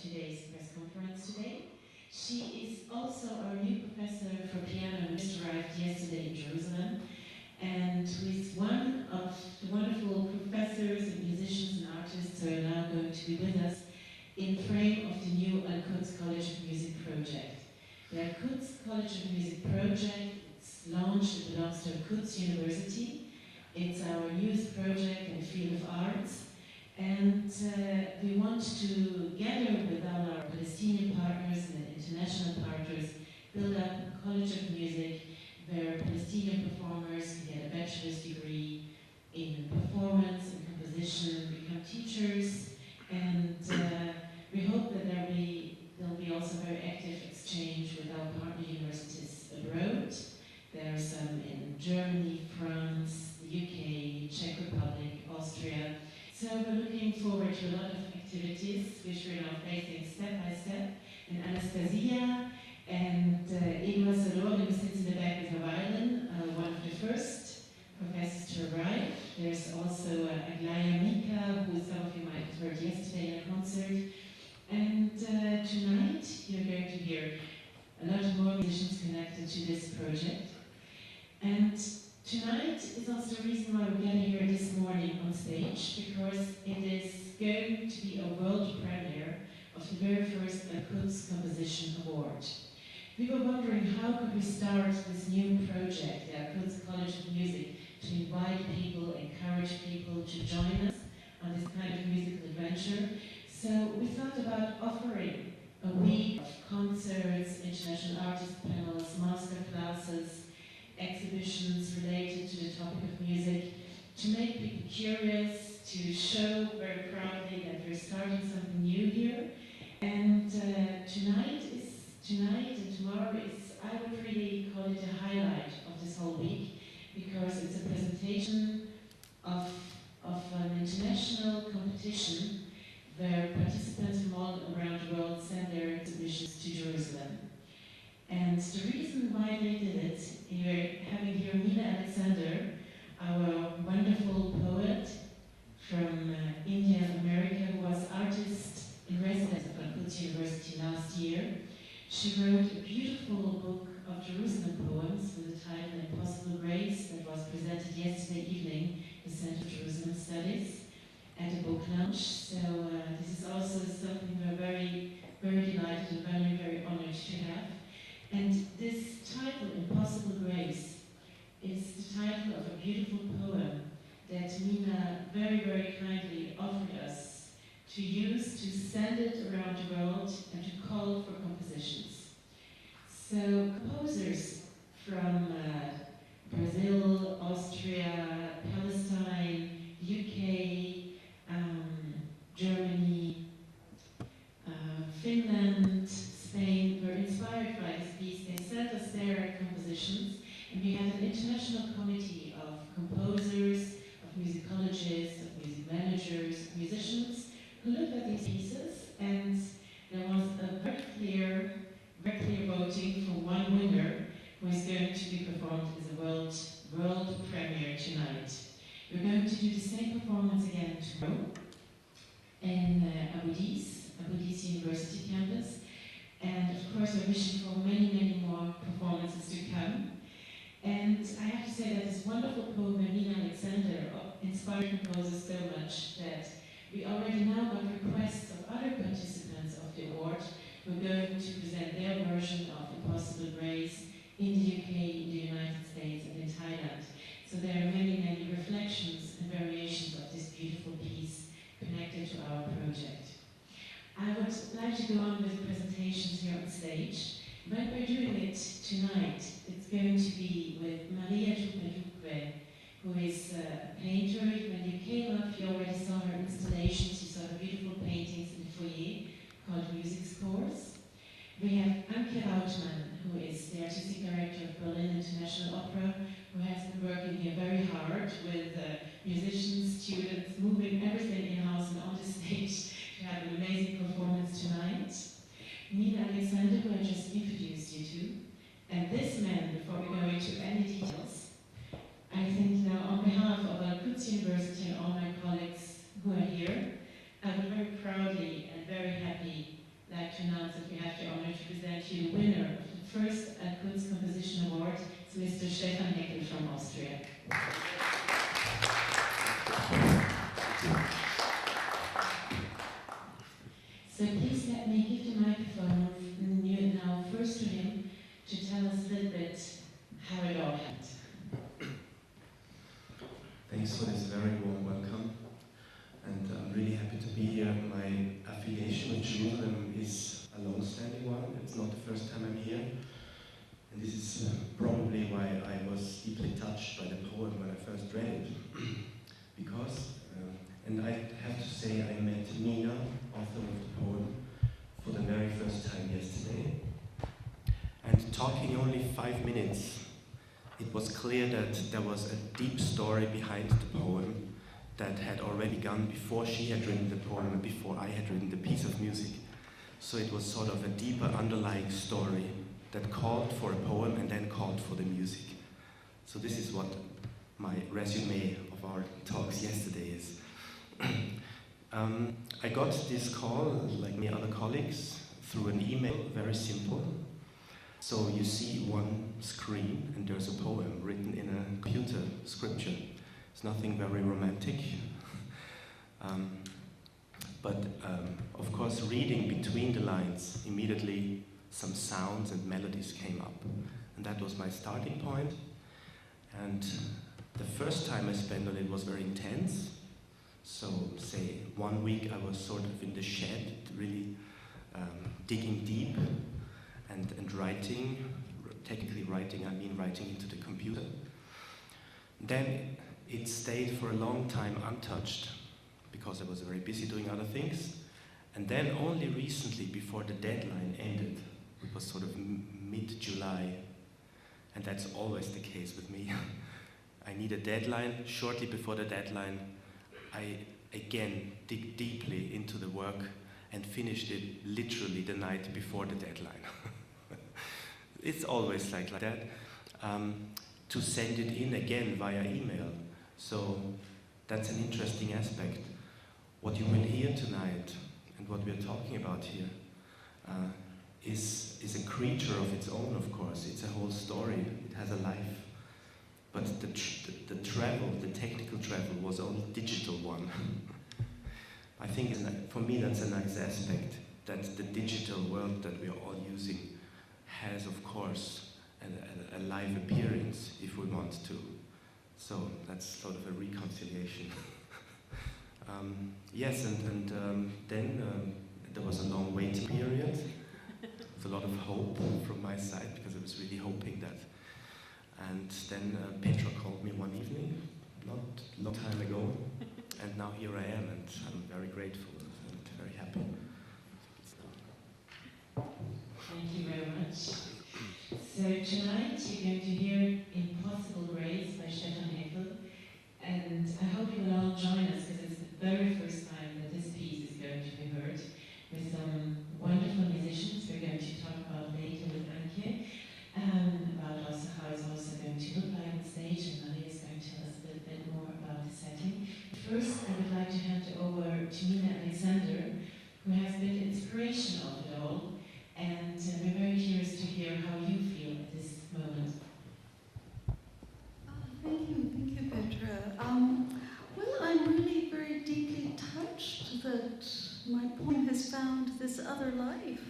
today's press conference today. She is also our new professor for piano who just arrived yesterday in Jerusalem, and who is one of the wonderful professors and musicians and artists who are now going to be with us in frame of the new Al-Quds College of Music project. The Al-Quds College of Music project, it's launched, it belongs to Al-Quds University. It's our newest project in the field of arts, and we want to, gather with our Palestinian partners and international partners, build up a college of music where Palestinian performers can get a bachelor's degree in performance and composition, become teachers, and we hope that there'll be also very active exchange with our partner universities abroad. There are some in Germany, France, the UK, Czech Republic, Austria. So we're looking forward to a lot of activities, which we're now facing step by step. In Anastasia and Ingmar Salor, who sits in the back with her violin, one of the first professors to arrive. There's also Aglaya Mika, who some of you might have heard yesterday in a concert. And tonight you're going to hear a lot more musicians connected to this project. And tonight is also the reason why we're gathered here this morning on stage, because it is going to be a world premiere of the very first Al-Quds Composition Award. We were wondering how could we start this new project, the Al-Quds College of Music, to invite people, encourage people to join us on this kind of musical adventure. So we thought about offering a week of concerts, international artist panels, master classes, exhibitions related to the topic of music, to make people curious, to show very proudly that we're starting something new here. And tonight and tomorrow is, I would really call it a highlight of this whole week, because it's a presentation of an international competition where participants from all around the world send their submissions to Jerusalem. And the reason why they did it, you're having here Mina Alexander, our wonderful poet from India and America, who was artist in residence at Al-Quds University last year. She wrote a beautiful book of Jerusalem poems with the title Impossible Grace that was presented yesterday evening at the Center for Jerusalem Studies at a book launch. So this is also something we're very, very delighted and very, very honored to have. And this title, Impossible Grace, is the title of a beautiful poem that Mina very, very kindly offered us to use to send it around the world and to call for compositions. So composers from Brazil, Austria, Palestine, UK, Germany, Finland, Spain were inspired by this piece. They sent us their compositions, and we had an international committee of composers, of musicologists, of music managers, of musicians who looked at these pieces, and there was a very clear voting for one winner who is going to be performed as a world premiere tonight. We're going to do the same performance again tomorrow in Abu Dis University campus. And of course, we're wishing for many, many more performances to come. And I have to say that this wonderful poem by Mina Alexander inspired composers so much that we already now got requests of other participants of the award who are going to present their version of Impossible Grace in the UK, in the United States, and in Thailand. So there are many, many reflections and variations of this beautiful piece connected to our project. I would like to go on with the presentations here on stage, but we're doing it tonight. It's going to be with Maria Jupe, who is a painter. When you came up, you already saw her installations, you saw her beautiful paintings in the foyer called Music Scores. We have Anke Rautmann, who is the artistic director of Berlin International Opera, who has been working here very hard with musicians, students, moving everything in-house and on the stage to have an amazing performance tonight. Mina Alexander, who I just introduced you to. And this man, before we go into any details, I think now on behalf of Al-Quds University and all my colleagues who are here, I would very proudly and very happy really happy to be here. My affiliation with Jerusalem is a long-standing one. It's not the first time I'm here. And this is probably why I was deeply touched by the poem when I first read it. Because, and I have to say, I met Nina, author of the poem, for the very first time yesterday. And talking only 5 minutes, it was clear that there was a deep story behind the poem that had already gone before she had written the poem and before I had written the piece of music. So it was sort of a deeper underlying story that called for a poem and then called for the music. So this is what my resume of our talks yesterday is. I got this call, like many other colleagues, through an email, very simple. So you see one screen and there's a poem written in a computer scripture. It's nothing very romantic. But of course, reading between the lines, immediately some sounds and melodies came up. And that was my starting point. And the first time I spent on it was very intense. So, say, 1 week I was sort of in the shed, really digging deep and writing. Technically writing, I mean writing into the computer. Then it stayed for a long time untouched because I was very busy doing other things. And then only recently, before the deadline ended, it was sort of mid-July, and that's always the case with me. I need a deadline. Shortly before the deadline, I again dig deeply into the work and finished it literally the night before the deadline. It's always like that. To send it in again via email. So that's an interesting aspect. What you will hear tonight and what we're talking about here is a creature of its own, of course. It's a whole story. It has a life. But the travel, the technical travel, was only digital one. I think for me that's a nice aspect, that the digital world that we are all using has, of course, a live appearance if we want to. So that's sort of a reconciliation. Yes, and then there was a long waiting period with a lot of hope from my side, because I was really hoping that. And then Petra called me one evening, not a long time ago, and now here I am, and I'm very grateful and very happy. Thank you very much. So tonight you're going to hear Impossible Grace by Stefan Heckel, and I hope you will all join us, because it's the very first time that this piece is going to be heard, with some wonderful musicians we're going to talk about later with Anke, about also how it's also going to look like on stage, and Maria is going to tell us a little bit more about the setting. First, I would like to hand over to Nina Alexander, who has been the inspiration of it all, and we're very curious to hear how you feel at this moment. Thank you, Petra. Well, I'm really very deeply touched that my poem has found this other life.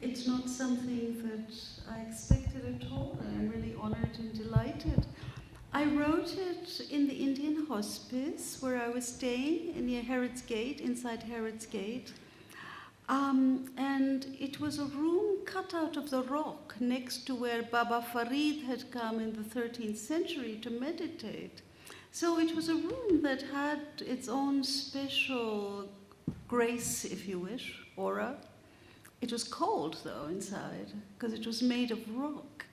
It's not something that I expected at all, and I'm really honored and delighted. I wrote it in the Indian hospice where I was staying near Herod's Gate, inside Herod's Gate. And it was a room cut out of the rock next to where Baba Farid had come in the 13th century to meditate. So it was a room that had its own special grace, if you wish, aura. It was cold, though, inside, because it was made of rock.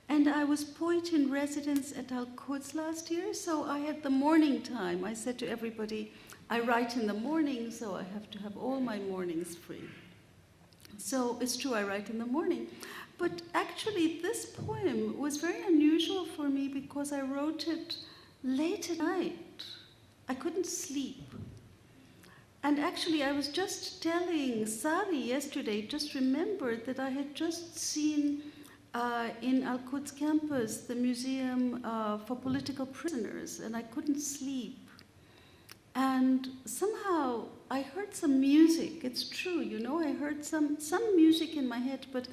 And I was poet in residence at Al-Quds last year, so I had the morning time. I said to everybody, I write in the morning, so I have to have all my mornings free. So it's true, I write in the morning. But actually, this poem was very unusual for me because I wrote it late at night. I couldn't sleep. And actually, I was just telling Sari yesterday, just remembered that I had just seen in Al-Quds campus the museum for political prisoners, and I couldn't sleep. And somehow I heard some music. It's true, I heard some music in my head, but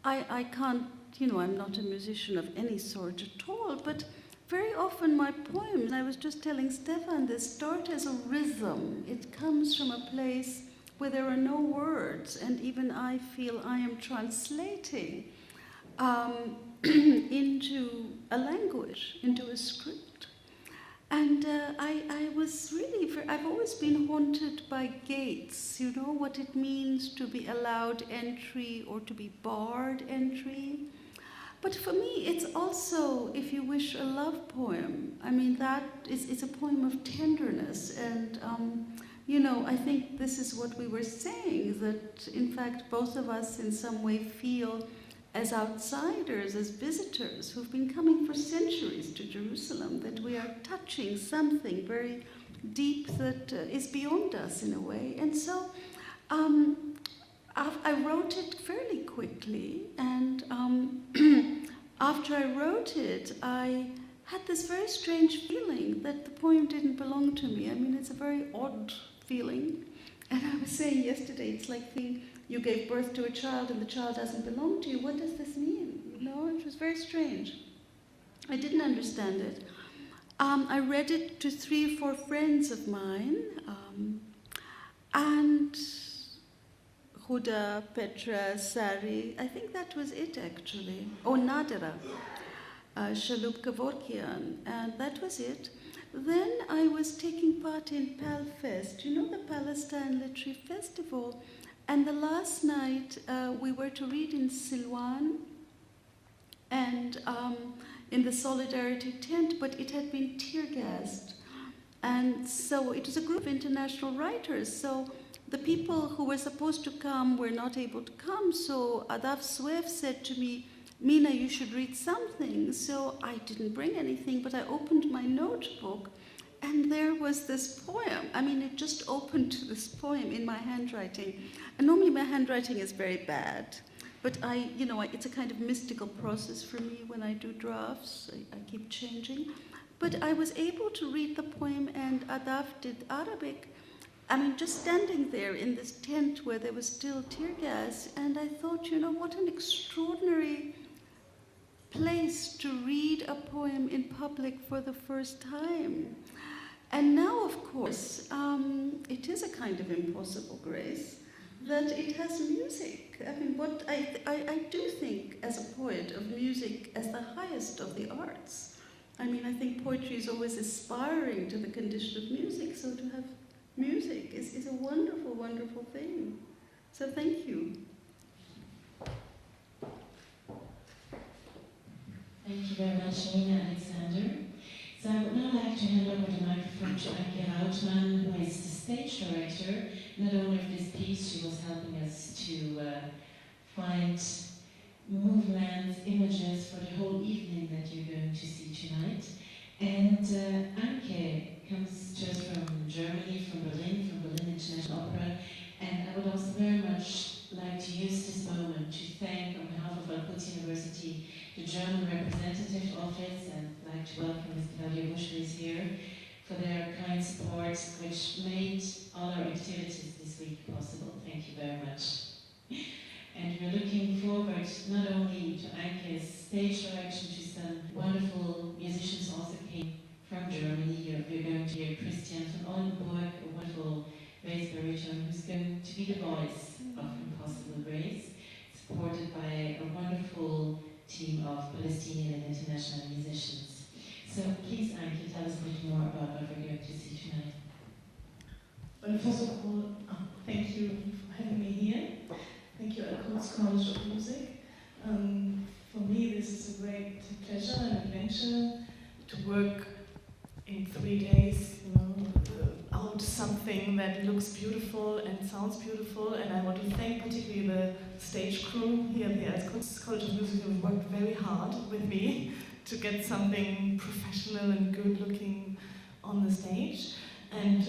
I can't, I'm not a musician of any sort at all, but very often my poems, I was just telling Stefan, they start as a rhythm. It comes from a place where there are no words, and even I feel I am translating into a language, into a script. And I was really, I've always been haunted by gates, you know, what it means to be allowed entry or to be barred entry. But for me, it's also, if you wish, a love poem. I mean, that is a poem of tenderness. And, you know, I think this is what we were saying, that in fact, both of us in some way feel as outsiders, as visitors who've been coming for centuries to Jerusalem, that we are touching something very deep that is beyond us in a way. And so I wrote it fairly quickly, and after I wrote it, I had this very strange feeling that the poem didn't belong to me. I mean, it's a very odd feeling. And I was saying yesterday, it's like you gave birth to a child and the child doesn't belong to you. What does this mean? You know, it was very strange. I didn't understand it. I read it to 3 or 4 friends of mine, and Huda, Petra, Sari, I think that was it actually. Oh, Nadira, Shalub Kevorkian, and that was it. Then I was taking part in PalFest, you know, the Palestine Literary Festival. And the last night we were to read in Silwan and in the Solidarity tent, but it had been tear-gassed. And so it was a group of international writers. So the people who were supposed to come were not able to come. So Adaf Swef said to me, Mina, you should read something. So I didn't bring anything, but I opened my notebook, and there was this poem. I mean, it just opened to this poem in my handwriting. And normally my handwriting is very bad, but it's a kind of mystical process for me when I do drafts. I keep changing. But I was able to read the poem, and Adaf did Arabic. I mean, just standing there in this tent where there was still tear gas, and I thought, you know, what an extraordinary place to read a poem in public for the first time. And now, of course, it is a kind of impossible grace that it has music. I mean, what I do think as a poet of music as the highest of the arts. I mean, I think poetry is always aspiring to the condition of music, so to have music is a wonderful, wonderful thing. So thank you. Thank you very much, Nina Alexander. So I would now like to hand over the microphone to Anke Rautmann, who is the stage director, not only of this piece, she was helping us to find movements, images for the whole evening that you're going to see tonight. And Anke comes to us from Germany, from Berlin International Opera, and I would also very much like to use this moment to thank, on behalf of Al-Quds University, the German Representative Office, and I'd like to welcome Ms. Claudia Busch, who is here, for their kind support, which made all our activities this week possible. Thank you very much. And we're looking forward not only to Anke's stage direction, to some wonderful musicians also came from Germany. We're going to hear Christian von Oldenburg, a wonderful bass baritone, who's going to be the voice of Impossible Grace, supported by a wonderful team of Palestinian and international musicians. So please, Anke, tell us a bit more about what we're going to see tonight. Well, first of all, thank you for having me here. Thank you, Al-Quds College of Music. For me, this is a great pleasure and adventure to work in 3 days, out something that looks beautiful and sounds beautiful. And I want to thank particularly the stage crew here at the Al-Quds College of Music, who worked very hard with me to get something professional and good looking on the stage. And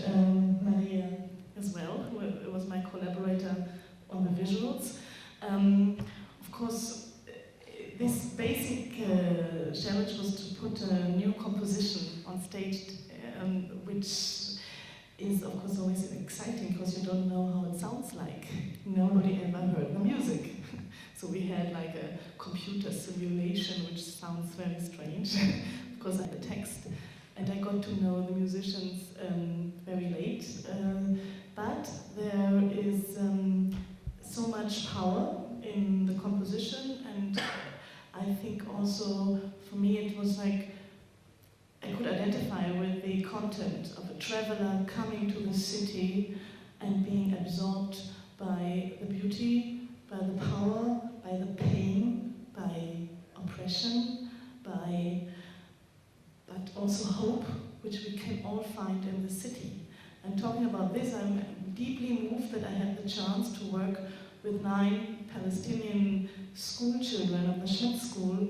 Maria as well, who was my collaborator on the visuals. Of course, this basic challenge was to put a new composition on stage, which is of course always exciting because you don't know how it sounds like. Nobody ever heard the music. So we had like a computer simulation, which sounds very strange. because I had the text, and I got to know the musicians very late. But there is so much power in the composition, and I think also for me it was like I could identify with the content of a traveler coming to the city and being absorbed by the beauty, by the power, by the pain, by oppression, but also hope, which we can all find in the city. And talking about this, I'm deeply moved that I had the chance to work with 9 Palestinian school children of the Schmidt School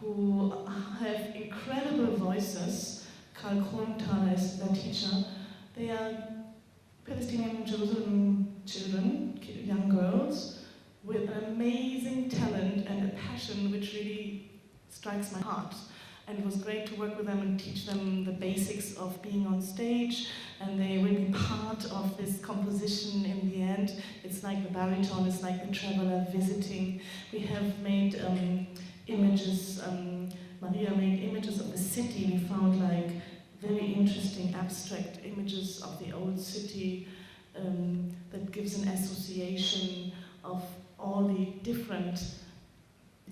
who have incredible voices. Karl Kronthaler is their teacher. They are Palestinian Jerusalem children, young girls, with an amazing talent and a passion which really strikes my heart. And it was great to work with them and teach them the basics of being on stage, and they will be part of this composition in the end. It's like the baritone, it's like the traveler visiting. We have made images, Maria made images of the city. We found like very interesting abstract images of the old city that gives an association of all the different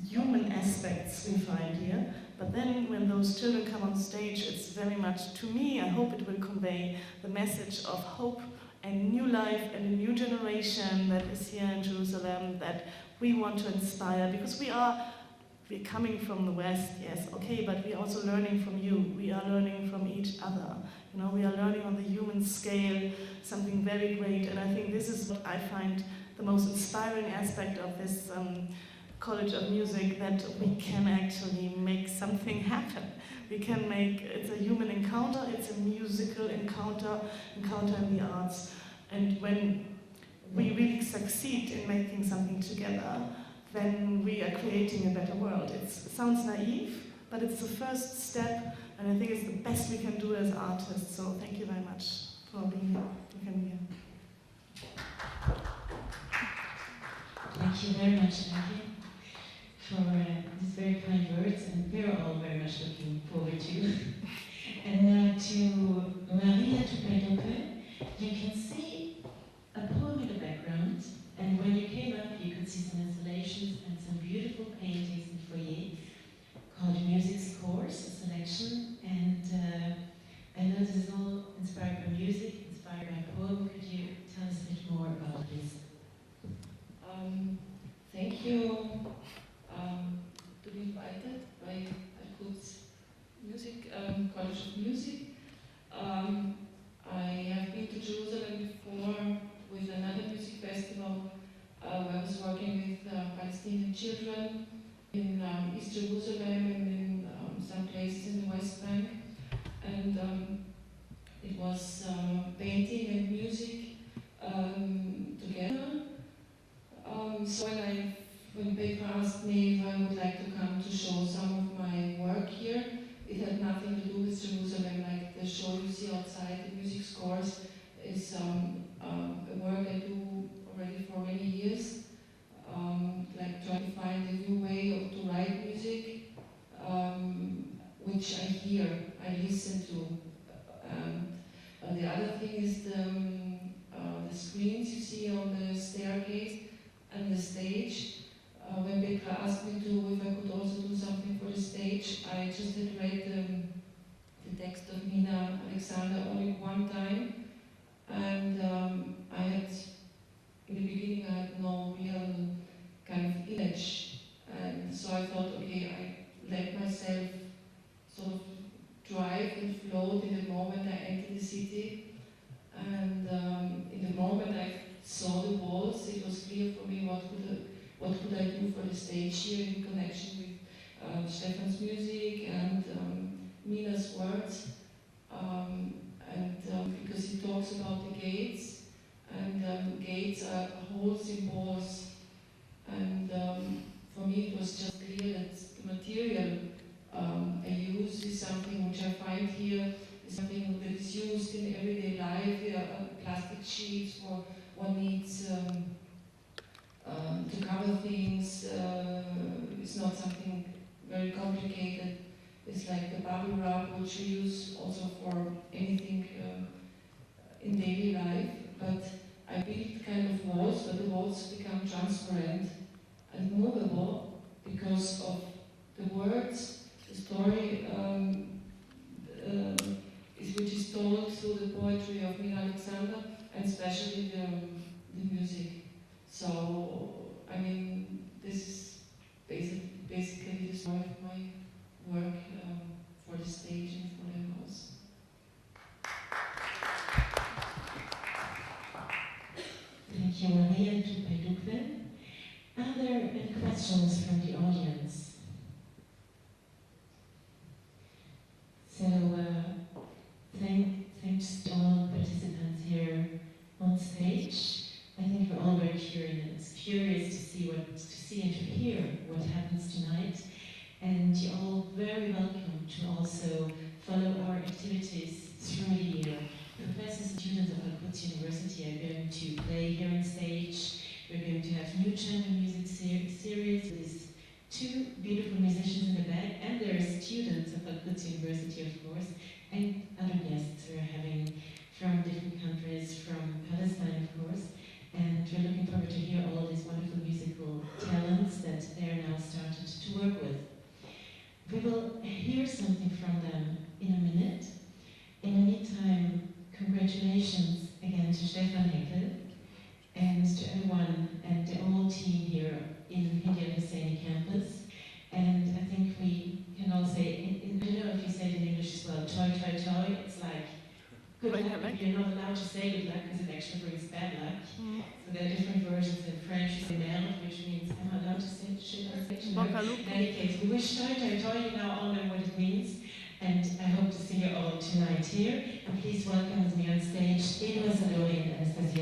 human aspects we find here. But then when those children come on stage, it's very much, to me, I hope it will convey the message of hope and new life and a new generation that is here in Jerusalem that we want to inspire, because we're coming from the West, yes, okay, but we're also learning from you. We are learning from each other. You know, we are learning on the human scale, something very great, and I think this is what I find the most inspiring aspect of this College of Music, that we can actually make something happen. We can make, it's a human encounter, it's a musical encounter in the arts. And when we really succeed in making something together, then we are creating a better world. It sounds naive, but it's the first step, and I think it's the best we can do as artists. So thank you very much for being here. Thank you very much, Angie, for these very kind words, and we're all very much looking forward to. And now to Maria Tupadope. You can see a poem in the background, and when you came up, you could see some installations and some beautiful paintings in the foyer called Music Scores, a selection. And I know this is all inspired by music, inspired by poem. Could you tell us a bit more about this? Thank you to be invited by Al-Quds Music, College of Music. I have been to Jerusalem before with another music festival where I was working with Palestinian children in East Jerusalem and in some places in the West Bank. And it was painting and music together. So when Petra asked me if I would like to come to show some of my work here, it had nothing to do with Jerusalem. Like the show you see outside, the Music Scores, is a work I do already for many years. Like trying to find a new way to write music, which I hear, I listen to. The other thing is the screens you see on the staircase and the stage. When Petra asked me if I could also do something for the stage, I just had read the text of Nina Alexander only one time, and I had, in the beginning, I had no real kind of image, and so I thought, okay, I let myself sort of drive and float in the moment I entered the city, and in the moment I saw the walls, it was clear for me what could I do for the stage here in connection with Stefan's music and Mina's words, because he talks about the gates, and gates are whole symbols, and for me it was just clear that the material I use is something which I find here, is something that is used in everyday life, plastic sheets for one needs to cover things. It's not something very complicated. is like the bubble wrap, which we use also for anything in daily life. But I built kind of walls, but the walls become transparent and movable because of the words, the story which is told through the poetry of Mina Alexander, and especially the music. So, I mean, this is basically the story of my work for the stage and for the house. Thank you, Maria Dukve. Are there any questions from the audience? So, thanks to all participants here on stage. I think we're all very curious to see and to hear what happens tonight. And you're all very welcome to also follow our activities through the year. Professors and students of Al-Quds University are going to play here on stage. We're going to have new chamber music series with two beautiful musicians in the back, and there are students of Al-Quds University, of course, and other guests we're having from different countries, from Palestine, of course. And we're looking forward to hear all these wonderful musical talents that they're now started to work with. We will hear something from them in a minute. In the meantime, congratulations again to Stefan Heckel and to everyone and the whole team here in Hindi Al-Husseini campus. And I think we can all say, I don't know if you say it in English as well, toy, toy, toy. It's like good luck, but you're not allowed to say good luck because it actually brings bad luck. So there are different versions in French, you say merde, which means I'm not allowed to say shit on stage. No. In any case, we wish toy, toy, toy, you now all know what it means. And I hope to see you all tonight here. And please welcome with me on stage Eduard Sadori and Anastasia.